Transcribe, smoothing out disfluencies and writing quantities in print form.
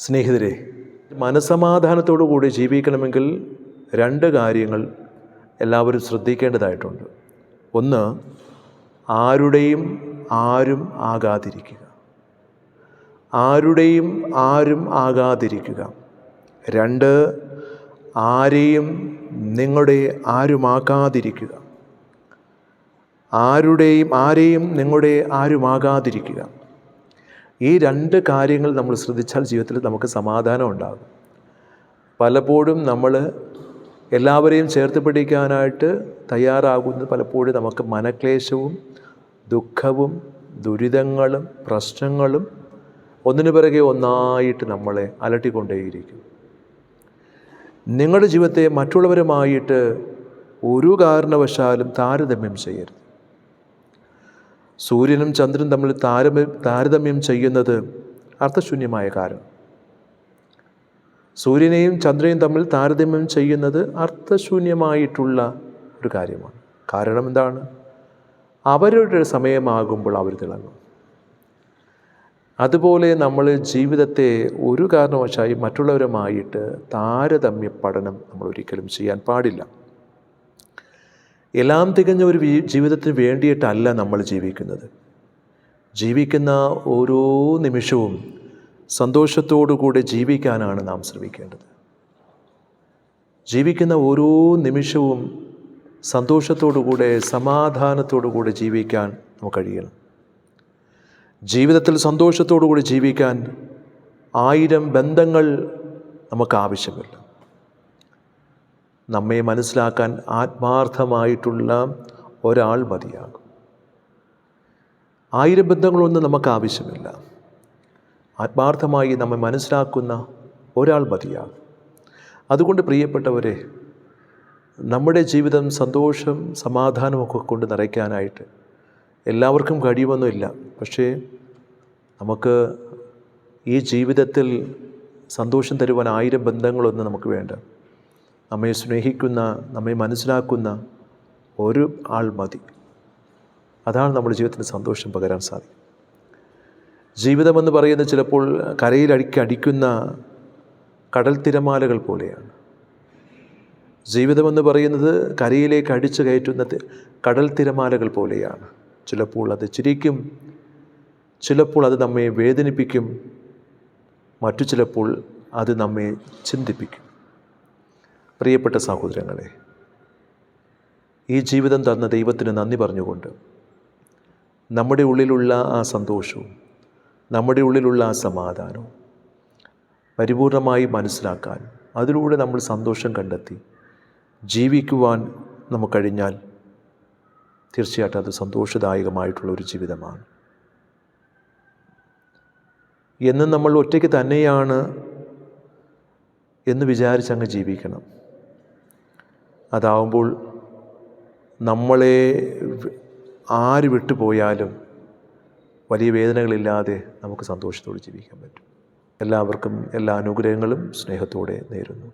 സ്നേഹിതരെ, മനസ്സമാധാനത്തോടു കൂടി ജീവിക്കണമെങ്കിൽ രണ്ട് കാര്യങ്ങൾ എല്ലാവരും ശ്രദ്ധിക്കേണ്ടതായിട്ടുണ്ട്. ഒന്ന്, ആരുടെയും ആരും ആകാതിരിക്കുക. ആരുടെയും ആരും ആകാതിരിക്കുക. രണ്ട്, ആരെയും നിങ്ങളുടെ ആരുമാകാതിരിക്കുക. ആരെയും നിങ്ങളുടെ ആരുമാകാതിരിക്കുക. ഈ രണ്ട് കാര്യങ്ങൾ നമ്മൾ ശ്രദ്ധിച്ചാൽ ജീവിതത്തിൽ നമുക്ക് സമാധാനം ഉണ്ടാകും. പലപ്പോഴും നമ്മൾ എല്ലാവരെയും ചേർത്ത് പിടിക്കാനായിട്ട് തയ്യാറാകുന്നത് പലപ്പോഴും നമുക്ക് മനക്ലേശവും ദുഃഖവും ദുരിതങ്ങളും പ്രശ്നങ്ങളും ഒന്നിനു പിറകെ ഒന്നായിട്ട് നമ്മളെ അലട്ടിക്കൊണ്ടേയിരിക്കും. നിങ്ങളുടെ ജീവിതത്തെ മറ്റുള്ളവരുമായിട്ട് ഒരു കാരണവശാലും താരതമ്യം ചെയ്യരുത്. സൂര്യനും ചന്ദ്രനും തമ്മിൽ താരതമ്യം ചെയ്യുന്നത് അർത്ഥശൂന്യമായ കാരണം. സൂര്യനെയും ചന്ദ്രനെയും തമ്മിൽ താരതമ്യം ചെയ്യുന്നത് അർത്ഥശൂന്യമായിട്ടുള്ള ഒരു കാര്യമാണ്. കാരണം എന്താണ്? അവരുടെ സമയമാകുമ്പോൾ അവർ തിളങ്ങും. അതുപോലെ നമ്മൾ ജീവിതത്തെ ഒരു കാരണവശാലും മറ്റുള്ളവരുമായിട്ട് താരതമ്യ പഠനം നമ്മൾ ഒരിക്കലും ചെയ്യാൻ പാടില്ല. എല്ലാം തികഞ്ഞ ഒരു ജീവിതത്തിന് വേണ്ടിയിട്ടല്ല നമ്മൾ ജീവിക്കുന്നത്. ജീവിക്കുന്ന ഓരോ നിമിഷവും സന്തോഷത്തോടുകൂടെ ജീവിക്കാനാണ് നാം ശ്രമിക്കേണ്ടത്. ജീവിക്കുന്ന ഓരോ നിമിഷവും സന്തോഷത്തോടുകൂടെ സമാധാനത്തോടുകൂടെ ജീവിക്കാൻ നമുക്ക് കഴിയണം. ജീവിതത്തിൽ സന്തോഷത്തോടുകൂടി ജീവിക്കാൻ 1000 ബന്ധങ്ങൾ നമുക്ക് ആവശ്യമില്ല. നമ്മെ മനസ്സിലാക്കാൻ ആത്മാർത്ഥമായിട്ടുള്ള ഒരാൾ മതിയാകും. 1000 ബന്ധങ്ങളൊന്നും നമുക്ക് ആവശ്യമില്ല. ആത്മാർത്ഥമായി നമ്മെ മനസ്സിലാക്കുന്ന ഒരാൾ മതിയാകും. അതുകൊണ്ട് പ്രിയപ്പെട്ടവരെ, നമ്മുടെ ജീവിതം സന്തോഷം സമാധാനമൊക്കെ കൊണ്ട് നിറയ്ക്കാനായിട്ട് എല്ലാവർക്കും കഴിയുമൊന്നുമില്ല. പക്ഷേ നമുക്ക് ഈ ജീവിതത്തിൽ സന്തോഷം തരുവാൻ 1000 ബന്ധങ്ങളൊന്നും നമുക്ക് വേണ്ട. നമ്മെ സ്നേഹിക്കുന്ന, നമ്മെ മനസ്സിലാക്കുന്ന ഒരു ആൾ മതി. അതാണ് നമ്മുടെ ജീവിതത്തിന് സന്തോഷം പകരാൻ സാധിക്കും. ജീവിതമെന്ന് പറയുന്നത് ചിലപ്പോൾ കരയിലടിക്കുന്ന കടൽ തിരമാലകൾ പോലെയാണ്. ജീവിതമെന്ന് പറയുന്നത് കരയിലേക്ക് അടിച്ചു കയറ്റുന്ന കടൽ തിരമാലകൾ പോലെയാണ്. ചിലപ്പോൾ അത് ചിരിക്കും, ചിലപ്പോൾ അത് നമ്മെ വേദനിപ്പിക്കും, മറ്റു ചിലപ്പോൾ അത് നമ്മെ ചിന്തിപ്പിക്കും. പ്രിയപ്പെട്ട സഹോദരങ്ങളെ, ഈ ജീവിതം തന്ന ദൈവത്തിന് നന്ദി പറഞ്ഞുകൊണ്ട് നമ്മുടെ ഉള്ളിലുള്ള ആ സന്തോഷവും നമ്മുടെ ഉള്ളിലുള്ള ആ സമാധാനവും പരിപൂർണമായി മനസ്സിലാക്കാൻ, അതിലൂടെ നമ്മൾ സന്തോഷം കണ്ടെത്തി ജീവിക്കുവാൻ നമുക്ക് കഴിഞ്ഞാൽ തീർച്ചയായിട്ടും അത് സന്തോഷദായകമായിട്ടുള്ള ഒരു ജീവിതമാണ്. എന്നും നമ്മൾ ഒറ്റയ്ക്ക് തന്നെയാണ് എന്ന് വിചാരിച്ചങ്ങ് ജീവിക്കണം. അതാവുമ്പോൾ നമ്മളെ ആര് വിട്ടുപോയാലും വലിയ വേദനകളില്ലാതെ നമുക്ക് സന്തോഷത്തോടെ ജീവിക്കാൻ പറ്റും. എല്ലാവർക്കും എല്ലാ അനുഗ്രഹങ്ങളും സ്നേഹത്തോടെ നേരുന്നു.